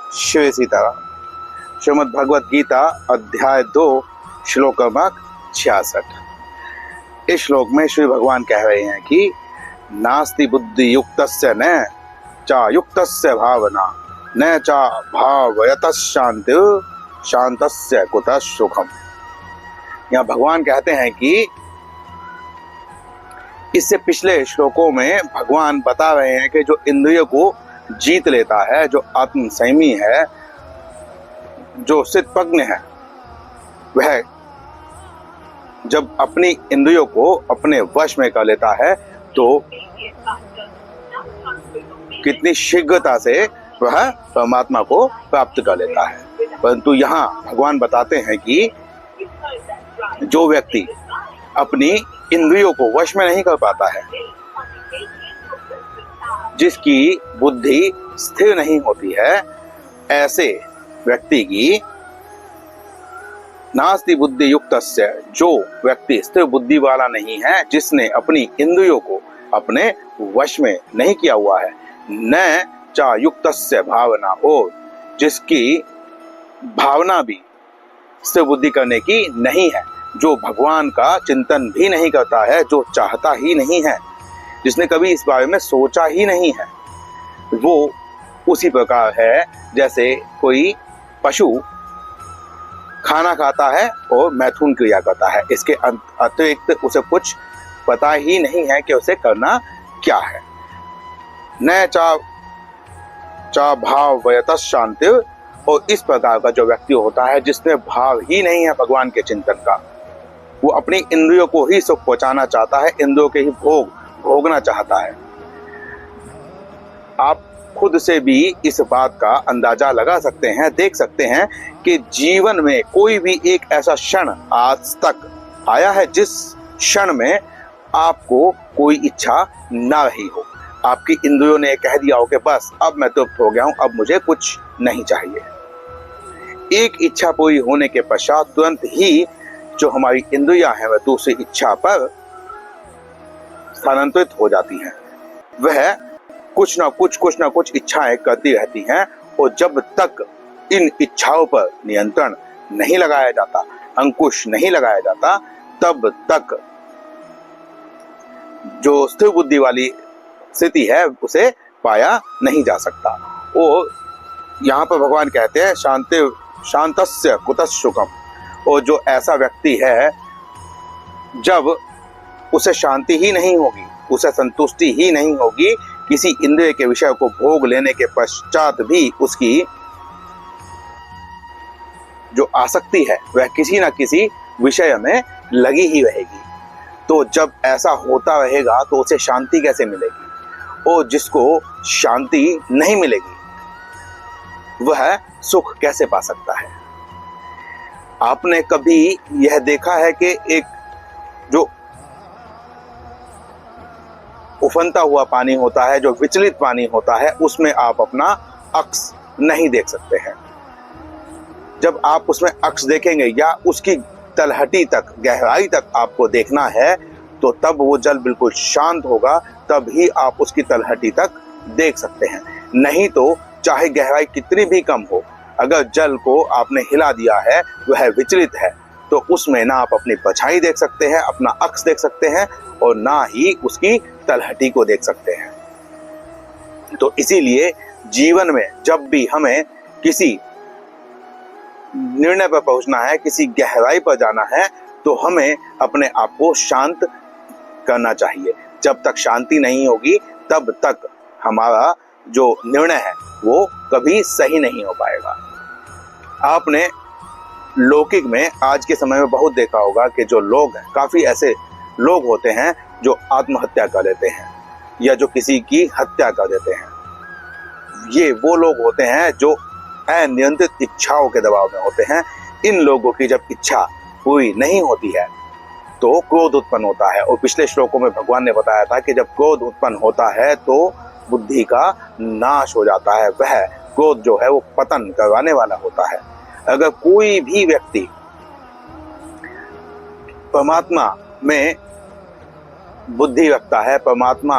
शिव सीताराम। श्रीमद् भगवद गीता अध्याय 2 श्लोक क्रमांक 66। इस श्लोक में श्री भगवान कह रहे हैं कि नास्ति बुद्धि युक्तस्य न चा युक्तस्य भावना न चा भावयतः शांति शांतस्य कुतः सुखम। यहाँ भगवान कहते हैं कि इससे पिछले श्लोकों में भगवान बता रहे हैं कि जो इंद्रियों को जीत लेता है, जो आत्म संयमी है, जो स्थितप्रज्ञ है, वह जब अपनी इंद्रियों को अपने वश में कर लेता है तो कितनी शीघ्रता से वह परमात्मा को प्राप्त कर लेता है। परंतु यहाँ भगवान बताते हैं कि जो व्यक्ति अपनी इंद्रियों को वश में नहीं कर पाता है, जिसकी बुद्धि स्थिर नहीं होती है, ऐसे व्यक्ति की नास्ति बुद्धि युक्तस्य, जो व्यक्ति स्थिर बुद्धि वाला नहीं है, जिसने अपनी इंद्रियों को अपने वश में नहीं किया हुआ है, न चा युक्तस्य भावना, और जिसकी भावना भी स्थिर बुद्धि करने की नहीं है, जो भगवान का चिंतन भी नहीं करता है, जो चाहता ही नहीं है, जिसने कभी इस बारे में सोचा ही नहीं है, वो उसी प्रकार है जैसे कोई पशु खाना खाता है और मैथुन क्रिया करता है। इसके अतिरिक्त उसे कुछ पता ही नहीं है कि उसे करना क्या है। न चा भाव वयतः शांति, और इस प्रकार का जो व्यक्ति होता है जिसमें भाव ही नहीं है भगवान के चिंतन का, वो अपनी इंद्रियों को ही सुख पहुंचाना चाहता है, इंद्रियों के ही भोगना चाहता है। आप खुद से भी इस बात का अंदाजा लगा सकते हैं, देख सकते हैं कि जीवन में कोई भी एक ऐसा क्षण आज तक आया है जिस क्षण में आपको कोई इच्छा ना रही हो, आपकी इंद्रियों ने कह दिया हो कि बस अब मैं तृप्त हो गया हूं, अब मुझे कुछ नहीं चाहिए। एक इच्छा पूरी होने के पश्चात तुरंत ही जो हमारी इंद्रियां हैं वह दूसरी इच्छा पर स्थानांतरित हो जाती हैं। वह कुछ ना कुछ इच्छाएं करती रहती हैं, और जब तक इन इच्छाओं पर नियंत्रण नहीं लगाया जाता, अंकुश नहीं लगाया जाता, तब तक जो स्थिर बुद्धि वाली स्थिति है उसे पाया नहीं जा सकता। और यहाँ पर भगवान कहते हैं शांतस्य कुतः सुखम, और जो ऐसा व्यक्ति है जब उसे शांति ही नहीं होगी, उसे संतुष्टि ही नहीं होगी, किसी इंद्रिय के विषय को भोग लेने के पश्चात भी उसकी जो आसक्ति है वह किसी न किसी विषय में लगी ही रहेगी। तो जब ऐसा होता रहेगा तो उसे शांति कैसे मिलेगी? और जिसको शांति नहीं मिलेगी वह सुख कैसे पा सकता है? आपने कभी यह देखा है कि एक जो उफनता हुआ पानी होता है, जो विचलित पानी होता है, उसमें आप अपना अक्स नहीं देख सकते हैं। जब आप उसमें अक्स देखेंगे या उसकी तलहटी तक, गहराई तक आपको देखना है, तो तब वो जल बिल्कुल शांत होगा, तब ही आप उसकी तलहटी तक देख सकते हैं। नहीं तो चाहे गहराई कितनी भी कम हो, अगर जल को आपने हिला दिया है, वह विचलित है, तो उसमें ना आप अपनी परछाई देख सकते हैं, अपना अक्स देख सकते हैं, और ना ही उसकी तलहटी को देख सकते हैं। तो इसीलिए जीवन में जब भी हमें किसी निर्णय पर पहुंचना है, किसी गहराई पर जाना है, तो हमें अपने आप को शांत करना चाहिए। जब तक शांति नहीं होगी तब तक हमारा जो निर्णय है वो कभी सही नहीं हो पाएगा। आपने लौकिक में आज के समय में बहुत देखा होगा कि जो लोग हैं, काफी ऐसे लोग होते हैं जो आत्महत्या कर लेते हैं या जो किसी की हत्या कर देते हैं। ये वो लोग होते हैं जो अनियंत्रित इच्छाओं के दबाव में होते हैं। इन लोगों की जब इच्छा पूरी नहीं होती है तो क्रोध उत्पन्न होता है, और पिछले श्लोकों में भगवान ने बताया था कि जब क्रोध उत्पन्न होता है तो बुद्धि का नाश हो जाता है। वह क्रोध जो है वो पतन करवाने वाला होता है। अगर कोई भी व्यक्ति परमात्मा में बुद्धि रखता है, परमात्मा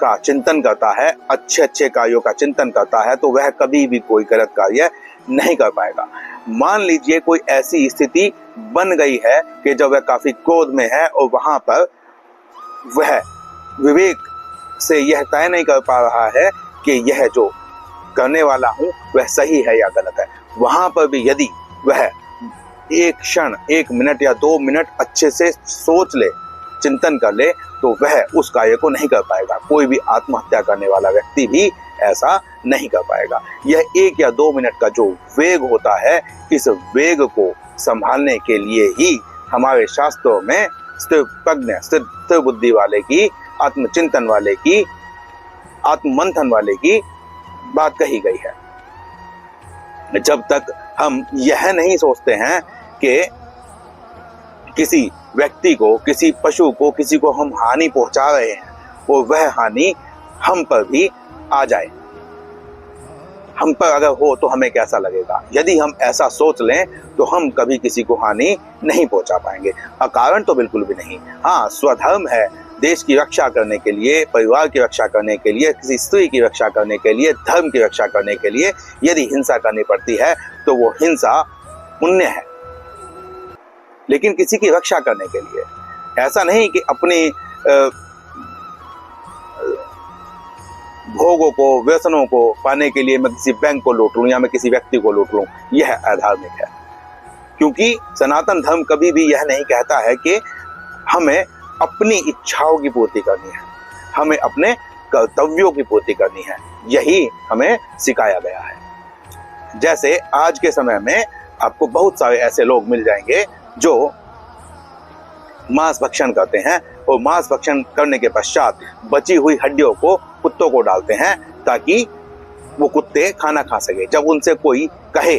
का चिंतन करता है, अच्छे अच्छे कार्यों का चिंतन करता है, तो वह कभी भी कोई गलत कार्य नहीं कर पाएगा। मान लीजिए कोई ऐसी स्थिति बन गई है कि जब वह काफी क्रोध में है और वहां पर वह विवेक से यह तय नहीं कर पा रहा है कि यह जो करने वाला हूं वह सही है या गलत है, वहां पर भी यदि वह एक क्षण, 1 मिनट या 2 मिनट अच्छे से सोच ले, चिंतन कर ले, तो वह उस कार्य को नहीं कर पाएगा। कोई भी आत्महत्या करने वाला व्यक्ति भी ऐसा नहीं कर पाएगा। यह 1 या 2 मिनट का जो वेग होता है, इस वेग को संभालने के लिए ही हमारे शास्त्रों में स्थिर प्रज्ञ, स्थिर बुद्धि वाले की, आत्मचिंतन वाले की, आत्ममंथन वाले की बात कही गई है। जब तक हम यह नहीं सोचते हैं कि किसी व्यक्ति को, किसी पशु को, किसी को हम हानि पहुंचा रहे हैं और वह हानि हम पर भी आ जाए, हम पर अगर हो तो हमें कैसा लगेगा, यदि हम ऐसा सोच लें तो हम कभी किसी को हानि नहीं पहुंचा पाएंगे। अकारण तो बिल्कुल भी नहीं। हाँ, स्वधर्म है, देश की रक्षा करने के लिए, परिवार की रक्षा करने के लिए, किसी स्त्री की रक्षा करने के लिए, धर्म की रक्षा करने के लिए यदि हिंसा करनी पड़ती है तो वो हिंसा पुण्य है, लेकिन किसी की रक्षा करने के लिए। ऐसा नहीं कि अपनी भोगों को, व्यसनों को पाने के लिए मैं किसी बैंक को लूट लूं या मैं किसी व्यक्ति को लूट लूं, यह अधार्मिक है। क्योंकि सनातन धर्म कभी भी यह नहीं कहता है कि हमें अपनी इच्छाओं की पूर्ति करनी है, हमें अपने कर्तव्यों की पूर्ति करनी है, यही हमें सिखाया गया है। जैसे आज के समय में आपको बहुत सारे ऐसे लोग मिल जाएंगे जो मांस भक्षण करते हैं और मांस भक्षण करने के पश्चात बची हुई हड्डियों को कुत्तों को डालते हैं ताकि वो कुत्ते खाना खा सके। जब उनसे कोई कहे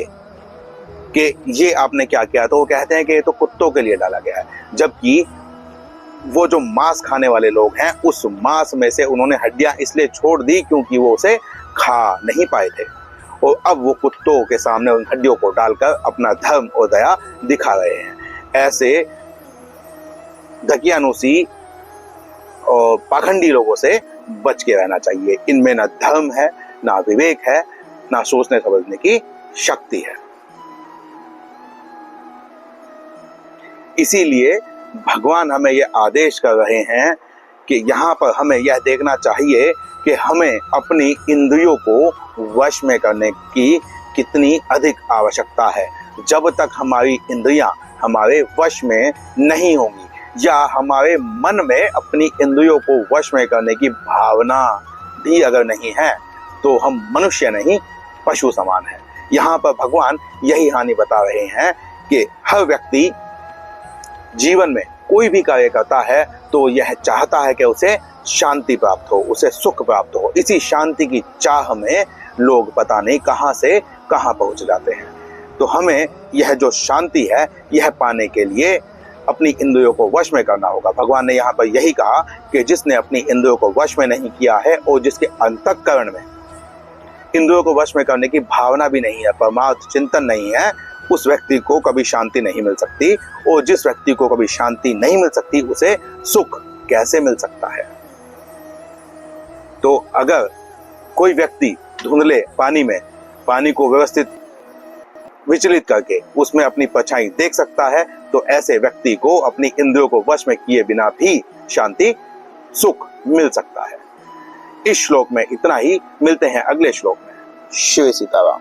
कि ये आपने क्या किया, तो वो कहते हैं कि ये तो कुत्तों के लिए डाला गया है, जबकि वो जो मांस खाने वाले लोग हैं उस मांस में से उन्होंने हड्डियां इसलिए छोड़ दी क्योंकि वो उसे खा नहीं पाए थे, और अब वो कुत्तों के सामने उन हड्डियों को डालकर अपना धर्म और दया दिखा रहे हैं। ऐसे दकियानुसी और पाखंडी लोगों से बच के रहना चाहिए। इनमें ना धर्म है, ना विवेक है, ना सोचने समझने की शक्ति है। इसीलिए भगवान हमें यह आदेश कर रहे हैं कि यहाँ पर हमें यह देखना चाहिए कि हमें अपनी इंद्रियों को वश में करने की कितनी अधिक आवश्यकता है। जब तक हमारी इंद्रियां हमारे वश में नहीं होंगी या हमारे मन में अपनी इंद्रियों को वश में करने की भावना भी अगर नहीं है तो हम मनुष्य नहीं, पशु समान है। यहाँ पर भगवान यही हानि बता रहे हैं कि हर व्यक्ति जीवन में कोई भी कार्य करता है तो यह चाहता है कि उसे शांति प्राप्त हो, उसे सुख प्राप्त हो। इसी शांति की चाह में लोग पता नहीं कहां से कहां पहुंच जाते हैं। तो हमें यह जो शांति है यह पाने के लिए अपनी इंद्रियों को वश में करना होगा। भगवान ने यहाँ पर यही कहा कि जिसने अपनी इंद्रियों को वश में नहीं किया है और जिसके अंतःकरण में इंद्रियों को वश में करने की भावना भी नहीं है, परमार्थ चिंतन नहीं है, उस व्यक्ति को कभी शांति नहीं मिल सकती। और जिस व्यक्ति को कभी शांति नहीं मिल सकती उसे सुख कैसे मिल सकता है। तो अगर कोई व्यक्ति धुंधले पानी में पानी को व्यवस्थित विचलित करके उसमें अपनी परछाई देख सकता है, तो ऐसे व्यक्ति को अपनी इंद्रियों को वश में किए बिना भी शांति, सुख मिल सकता है। इस श्लोक में इतना ही। मिलते हैं अगले श्लोक में। शिव सीताराम।